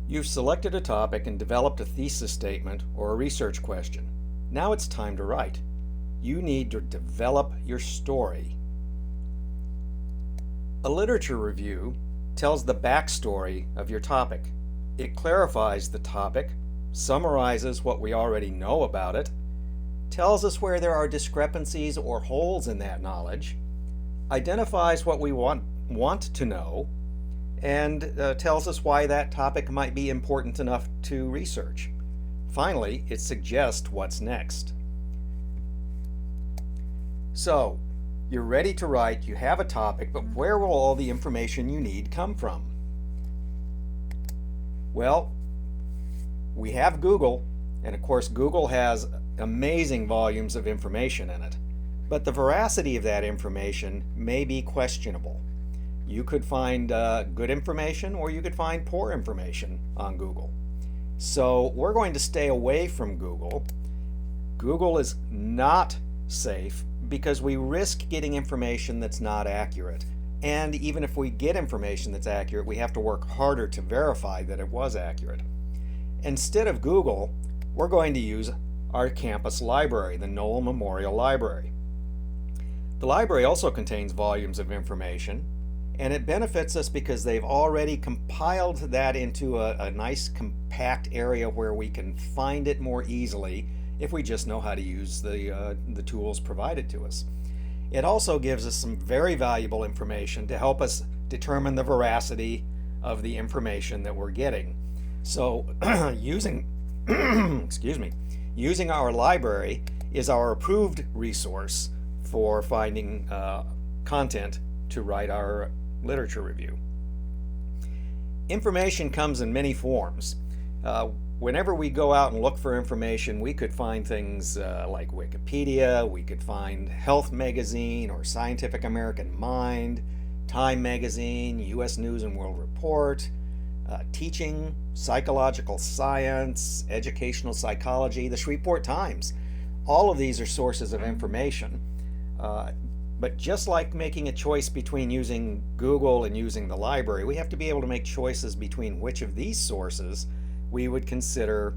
You've selected a topic and developed a thesis statement or a research question. Now it's time to write. You need to develop your story. A literature review tells the backstory of your topic. It clarifies the topic, summarizes what we already know about it, tells us where there are discrepancies or holes in that knowledge, identifies what we want to know, and tells us why that topic might be important enough to research. Finally, it suggests what's next. So, you're ready to write, you have a topic, but where will all the information you need come from? Well, we have Google, and of course Google has amazing volumes of information in it, but the veracity of that information may be questionable. You could find good information or you could find poor information on Google. So we're going to stay away from Google. Google is not safe because we risk getting information that's not accurate. And even if we get information that's accurate, we have to work harder to verify that it was accurate. Instead of Google, we're going to use our campus library, the Noel Memorial Library. The library also contains volumes of information, and it benefits us because they've already compiled that into a nice compact area where we can find it more easily if we just know how to use the tools provided to us. It also gives us some very valuable information to help us determine the veracity of the information that we're getting. So using using our library is our approved resource for finding content to write our literature review. Information comes in many forms. Whenever we go out and look for information, we could find things like Wikipedia, we could find Health Magazine or Scientific American Mind, Time Magazine, U.S. News and World Report, teaching, psychological science, educational psychology, the Shreveport Times. All of these are sources of information. But just like making a choice between using Google and using the library, we have to be able to make choices between which of these sources we would consider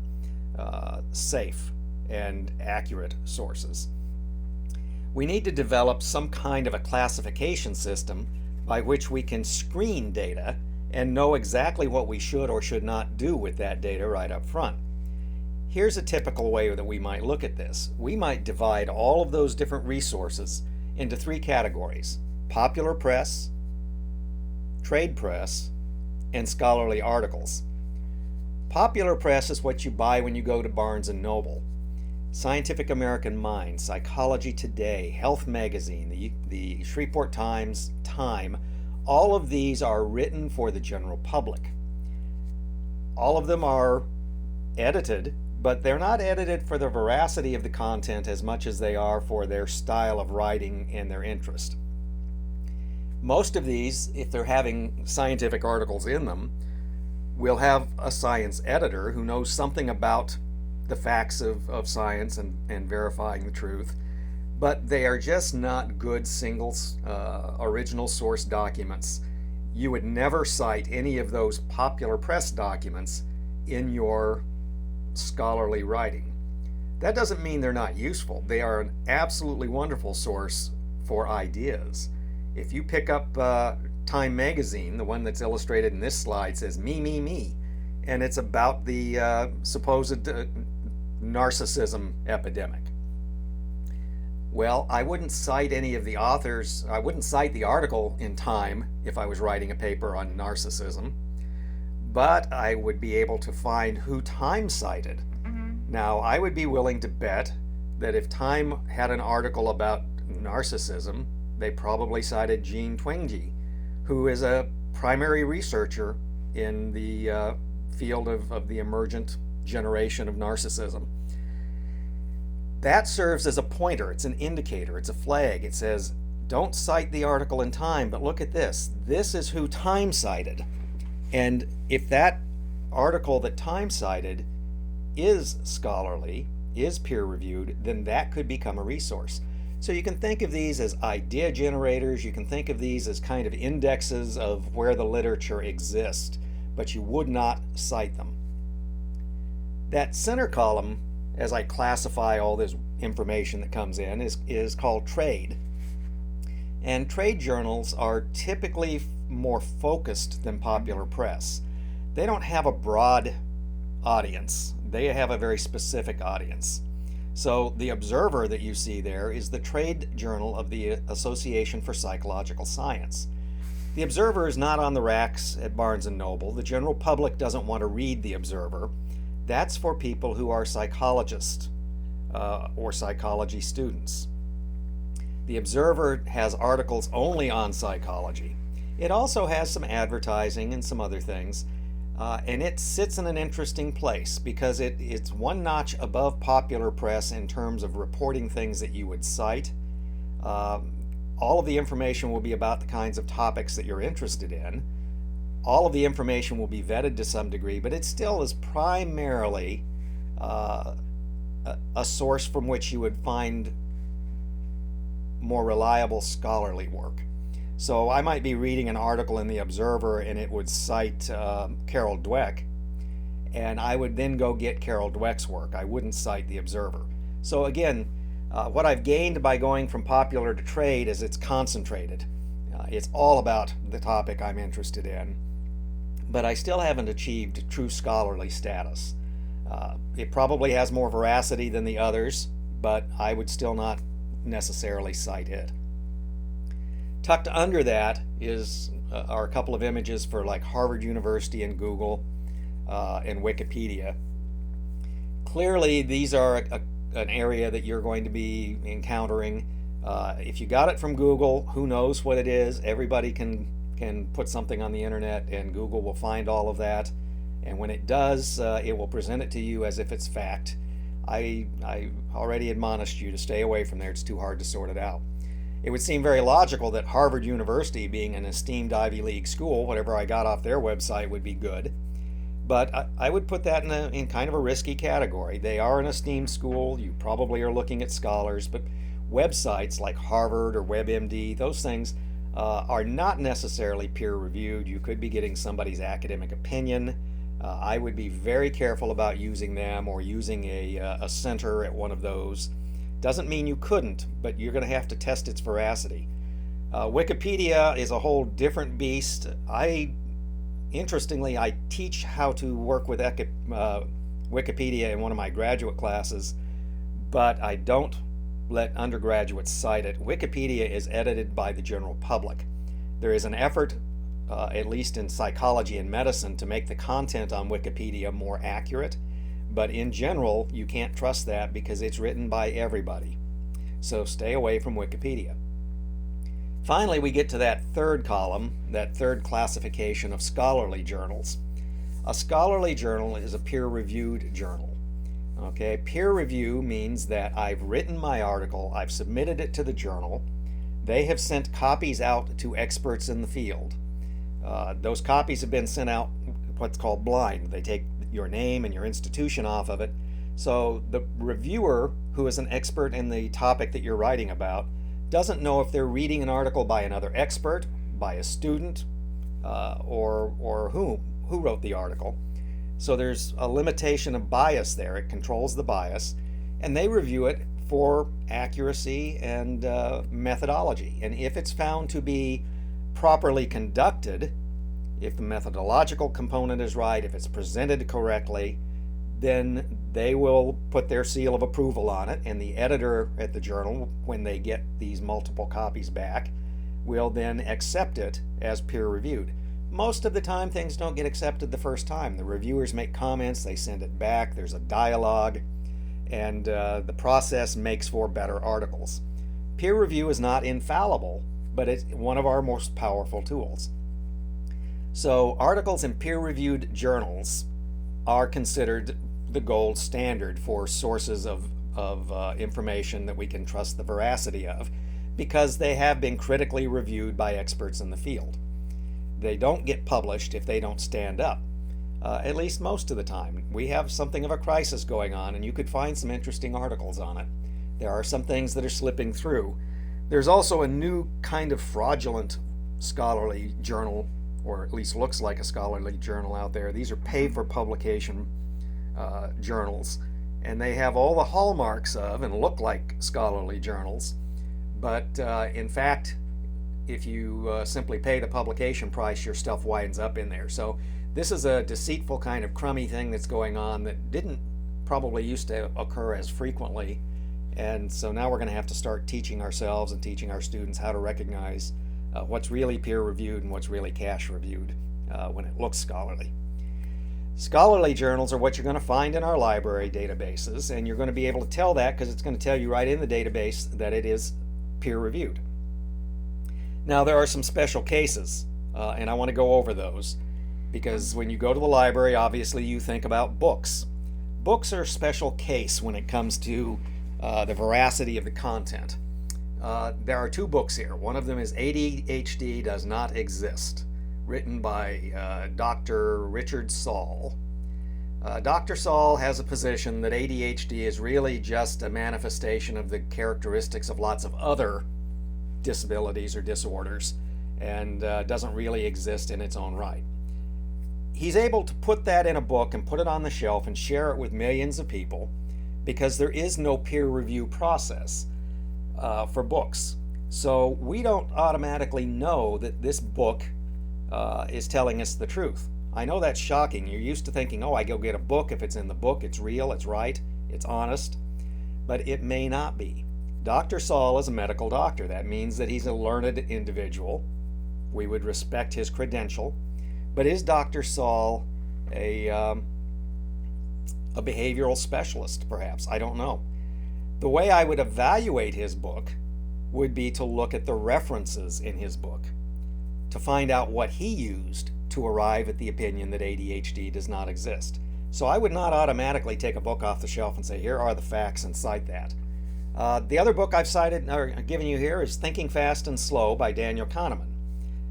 safe and accurate sources. We need to develop some kind of a classification system by which we can screen data and know exactly what we should or should not do with that data right up front. Here's a typical way that we might look at this. We might divide all of those different resources into three categories: popular press, trade press, and scholarly articles. Popular press is what you buy when you go to Barnes & Noble. Scientific American Mind, Psychology Today, Health Magazine, the Shreveport Times, Time, all of these are written for the general public. All of them are edited, but they're not edited for the veracity of the content as much as they are for their style of writing and their interest. Most of these, if they're having scientific articles in them, will have a science editor who knows something about the facts of science and verifying the truth, but they are just not good single original source documents. You would never cite any of those popular press documents in your scholarly writing. That doesn't mean they're not useful. They are an absolutely wonderful source for ideas. If you pick up Time Magazine, the one that's illustrated in this slide says me, me, me, and it's about the supposed narcissism epidemic. Well, I wouldn't cite any of the authors, I wouldn't cite the article in Time if I was writing a paper on narcissism, but I would be able to find who Time cited. Now, I would be willing to bet that if Time had an article about narcissism, they probably cited Jean Twenge, who is a primary researcher in the field of the emergent generation of narcissism. That serves as a pointer, it's an indicator, it's a flag. It says, don't cite the article in Time, but look at this. This is who Time cited. And if that article that Time cited is scholarly, is peer-reviewed, then that could become a resource. So you can think of these as idea generators, you can think of these as kind of indexes of where the literature exists. but you would not cite them. That center column, as I classify all this information that comes in, is called trade. And trade journals are typically more focused than popular press. They don't have a broad audience. They have a very specific audience. So the Observer that you see there is the trade journal of the Association for Psychological Science. The Observer is not on the racks at Barnes & Noble. The general public doesn't want to read the Observer. That's for people who are psychologists or psychology students. The Observer has articles only on psychology. It also has some advertising and some other things, and it sits in an interesting place because it's one notch above popular press in terms of reporting things that you would cite. All of the information will be about the kinds of topics that you're interested in. All of the information will be vetted to some degree, but it still is primarily a source from which you would find more reliable scholarly work. So I might be reading an article in the Observer and it would cite Carol Dweck, and I would then go get Carol Dweck's work. I wouldn't cite the Observer. So again, what I've gained by going from popular to trade is it's concentrated. It's all about the topic I'm interested in, but I still haven't achieved true scholarly status. It probably has more veracity than the others, but I would still not necessarily cite it. Tucked under that are a couple of images for like Harvard University and Google and Wikipedia. Clearly, these are an area that you're going to be encountering. If you got it from Google, who knows what it is? Everybody can put something on the internet and Google will find all of that. And when it does, it will present it to you as if it's fact. I already admonished you to stay away from there. It's too hard to sort it out. It would seem very logical that Harvard University, being an esteemed Ivy League school, whatever I got off their website would be good. But I would put that in kind of a risky category. They are an esteemed school. You probably are looking at scholars, but websites like Harvard or WebMD, those things are not necessarily peer-reviewed. You could be getting somebody's academic opinion. I would be very careful about using them or using a center at one of those. Doesn't mean you couldn't, but you're going to have to test its veracity. Wikipedia is a whole different beast. Interestingly, I teach how to work with Wikipedia in one of my graduate classes, but I don't let undergraduates cite it. Wikipedia is edited by the general public. There is an effort, at least in psychology and medicine, to make the content on Wikipedia more accurate. But in general, you can't trust that because it's written by everybody. So stay away from Wikipedia. Finally, we get to that third column, that third classification of scholarly journals. A scholarly journal is a peer-reviewed journal. Okay, peer review means that I've written my article, I've submitted it to the journal, they have sent copies out to experts in the field. Those copies have been sent out what's called blind. They take your name and your institution off of it. So the reviewer, who is an expert in the topic that you're writing about, doesn't know if they're reading an article by another expert, by a student, or who wrote the article. So there's a limitation of bias there. It controls the bias, and they review it for accuracy and methodology. And if it's found to be properly conducted, if the methodological component is right, if it's presented correctly, then they will put their seal of approval on it, and the editor at the journal, when they get these multiple copies back, will then accept it as peer-reviewed. Most of the time, things don't get accepted the first time. The reviewers make comments, they send it back, there's a dialogue, and the process makes for better articles. Peer review is not infallible, but it's one of our most powerful tools. So articles in peer-reviewed journals are considered the gold standard for sources of information that we can trust the veracity of, because they have been critically reviewed by experts in the field. They don't get published if they don't stand up, at least most of the time. We have something of a crisis going on, and you could find some interesting articles on it. There are some things that are slipping through. There's also a new kind of fraudulent scholarly journal or at least looks like a scholarly journal out there. These are pay-for-publication journals, and they have all the hallmarks of and look like scholarly journals, but in fact, if you simply pay the publication price, your stuff winds up in there. So this is a deceitful kind of crummy thing that's going on that didn't probably used to occur as frequently. And so now we're going to have to start teaching ourselves and teaching our students how to recognize what's really peer-reviewed and what's really cash-reviewed when it looks scholarly. Scholarly journals are what you're going to find in our library databases, and you're going to be able to tell that because it's going to tell you right in the database that it is peer-reviewed. Now, there are some special cases, and I want to go over those, because when you go to the library, obviously you think about books. Books are a special case when it comes to the veracity of the content. There are two books here. One of them is ADHD Does Not Exist, written by Dr. Richard Saul. Dr. Saul has a position that ADHD is really just a manifestation of the characteristics of lots of other disabilities or disorders, and doesn't really exist in its own right. He's able to put that in a book and put it on the shelf and share it with millions of people because there is no peer review process for books. So we don't automatically know that this book is telling us the truth. I know that's shocking. You're used to thinking, oh, I go get a book. If it's in the book, it's real, it's right, it's honest. But it may not be. Dr. Saul is a medical doctor. That means that he's a learned individual. We would respect his credential. But is Dr. Saul a behavioral specialist, perhaps? I don't know. The way I would evaluate his book would be to look at the references in his book, to find out what he used to arrive at the opinion that ADHD does not exist. So I would not automatically take a book off the shelf and say, here are the facts, and cite that. The other book I've cited or given you here is Thinking Fast and Slow by Daniel Kahneman.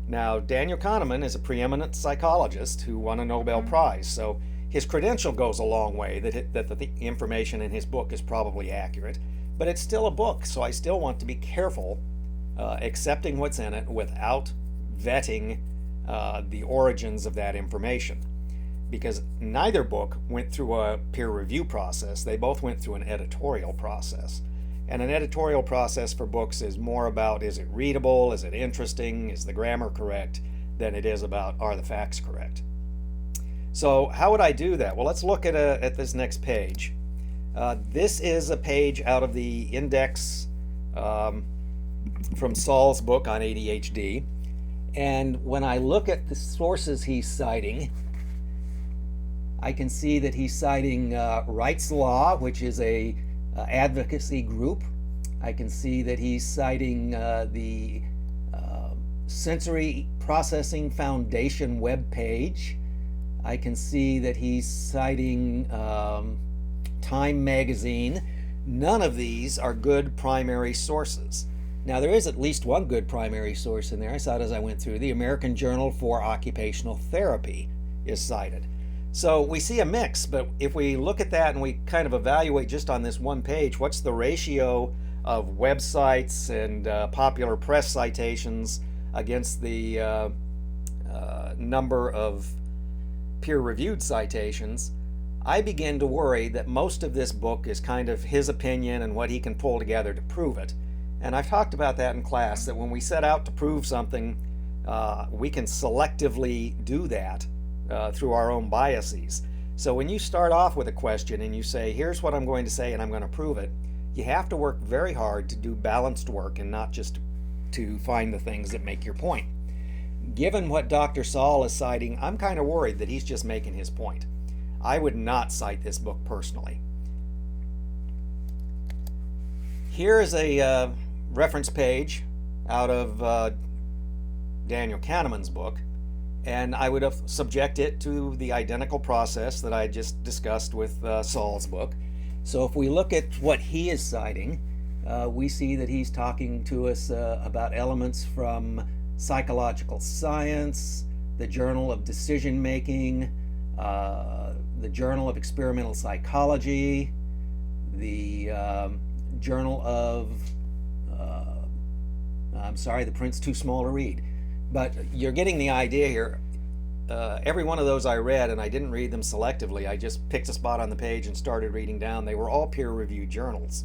Now, Daniel Kahneman is a preeminent psychologist who won a Nobel Prize, so his credential goes a long way that the information in his book is probably accurate, but it's still a book, so I still want to be careful accepting what's in it without vetting the origins of that information, because neither book went through a peer review process. They both went through an editorial process. And an editorial process for books is more about, is it readable, is it interesting, is the grammar correct, than it is about, are the facts correct. So how would I do that? Well, let's look at this next page. This is a page out of the index from Saul's book on ADHD. And when I look at the sources he's citing, I can see that he's citing Wright's Law, which is a advocacy group. I can see that he's citing the Sensory Processing Foundation webpage. I can see that he's citing Time magazine. None of these are good primary sources. Now, there is at least one good primary source in there. I saw it as I went through. The American Journal for Occupational Therapy is cited. So we see a mix, but if we look at that and we kind of evaluate just on this one page, what's the ratio of websites and popular press citations against the number of peer-reviewed citations, I begin to worry that most of this book is kind of his opinion and what he can pull together to prove it. And I've talked about that in class, that when we set out to prove something, we can selectively do that through our own biases. So when you start off with a question and you say, here's what I'm going to say and I'm going to prove it, you have to work very hard to do balanced work and not just to find the things that make your point. Given what Dr. Saul is citing, I'm kind of worried that he's just making his point. I would not cite this book personally. Here is a reference page out of Daniel Kahneman's book, and I would subject it to the identical process that I just discussed with Saul's book. So if we look at what he is citing, we see that he's talking to us about elements from psychological science, the Journal of Decision Making, the Journal of Experimental Psychology, the Journal of, the print's too small to read, But you're getting the idea here. Every one of those I read, and I didn't read them selectively, I just picked a spot on the page and started reading down. They were all peer-reviewed journals.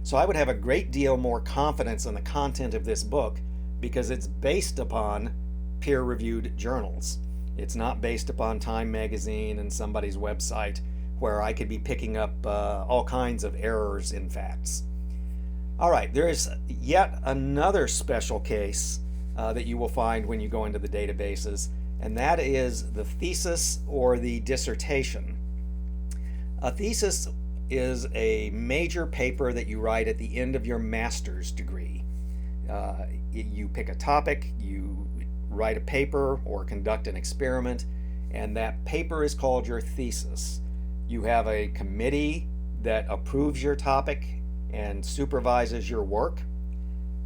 So I would have a great deal more confidence in the content of this book because it's based upon peer-reviewed journals. It's not based upon Time magazine and somebody's website where I could be picking up all kinds of errors in facts. All right, there is yet another special case that you will find when you go into the databases, and that is the thesis or the dissertation. A thesis is a major paper that you write at the end of your master's degree. You pick a topic, you write a paper or conduct an experiment, and that paper is called your thesis. You have a committee that approves your topic and supervises your work,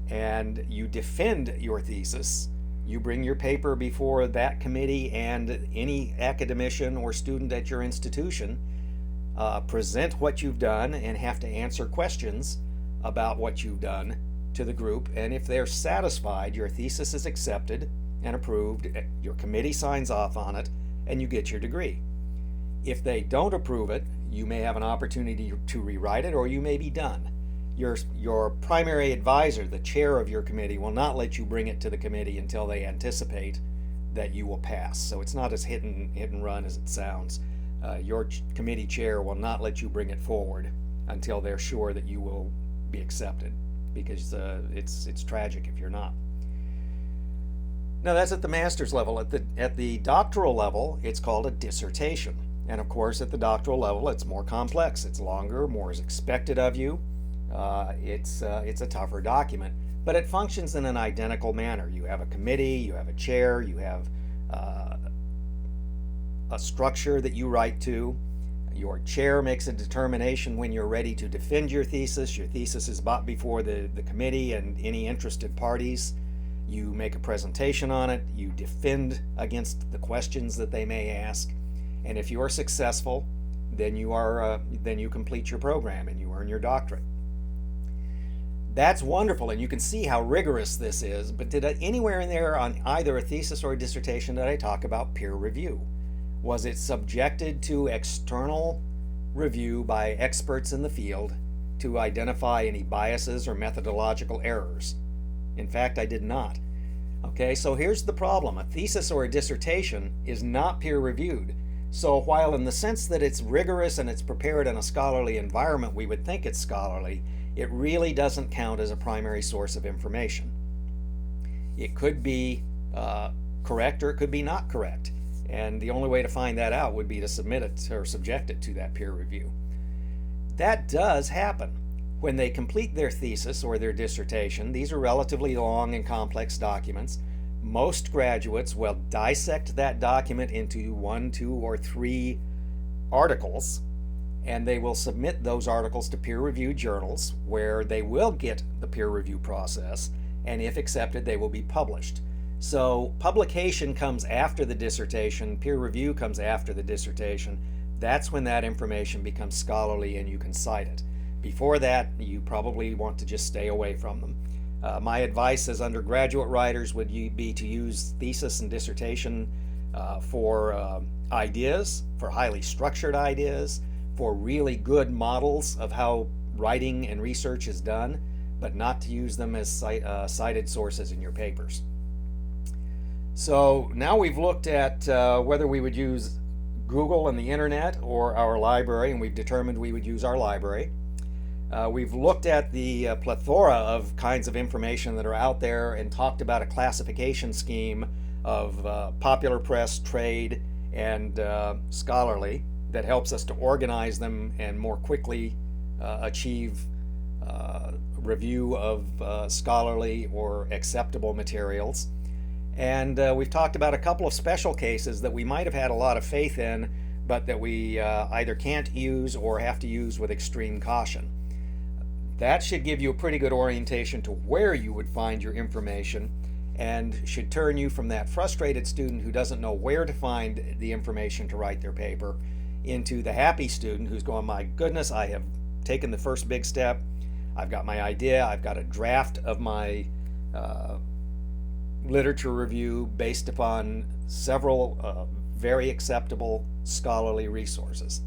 and you defend your thesis. You bring your paper before that committee and any academician or student at your institution, present what you've done and have to answer questions about what you've done to the group, and if they're satisfied, your thesis is accepted and approved, your committee signs off on it, and you get your degree. If they don't approve it, you may have an opportunity to rewrite it, or you may be done. Your primary advisor, the chair of your committee, will not let you bring it to the committee until they anticipate that you will pass. So it's not as hit and run as it sounds. Your committee chair will not let you bring it forward until they're sure that you will be accepted, because it's tragic if you're not. Now that's at the master's level. At the doctoral level, it's called a dissertation. And of course, at the doctoral level, it's more complex. It's longer, more is expected of you. It's a tougher document, but it functions in an identical manner. You have a committee, you have a chair, you have a structure that you write to. Your chair makes a determination when you're ready to defend your thesis. Your thesis is brought before the committee and any interested parties. You make a presentation on it. You defend against the questions that they may ask. And if you are successful, then you complete your program and you earn your doctorate. That's wonderful, and you can see how rigorous this is, but did anywhere in there on either a thesis or a dissertation did I talk about peer review? Was it subjected to external review by experts in the field to identify any biases or methodological errors? In fact, I did not. Okay, so here's the problem. A thesis or a dissertation is not peer reviewed. So while in the sense that it's rigorous and it's prepared in a scholarly environment, we would think it's scholarly, it really doesn't count as a primary source of information. It could be correct or it could be not correct. And the only way to find that out would be to submit it or subject it to that peer review. That does happen. When they complete their thesis or their dissertation, these are relatively long and complex documents. Most graduates will dissect that document into 1, 2, or 3 articles, and they will submit those articles to peer-reviewed journals where they will get the peer review process, and if accepted, they will be published. So publication comes after the dissertation, peer review comes after the dissertation. That's when that information becomes scholarly and you can cite it. Before that, you probably want to just stay away from them. My advice as undergraduate writers would be to use thesis and dissertation for ideas, for highly structured ideas, for really good models of how writing and research is done, but not to use them as cited sources in your papers. So now we've looked at whether we would use Google and the internet or our library, and we've determined we would use our library. We've looked at the plethora of kinds of information that are out there and talked about a classification scheme of popular press, trade, and scholarly that helps us to organize them and more quickly achieve review of scholarly or acceptable materials. And we've talked about a couple of special cases that we might have had a lot of faith in, but that we either can't use or have to use with extreme caution. That should give you a pretty good orientation to where you would find your information and should turn you from that frustrated student who doesn't know where to find the information to write their paper into the happy student who's going, my goodness, I have taken the first big step. I've got my idea. I've got a draft of my literature review based upon several very acceptable scholarly resources.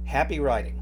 Happy writing.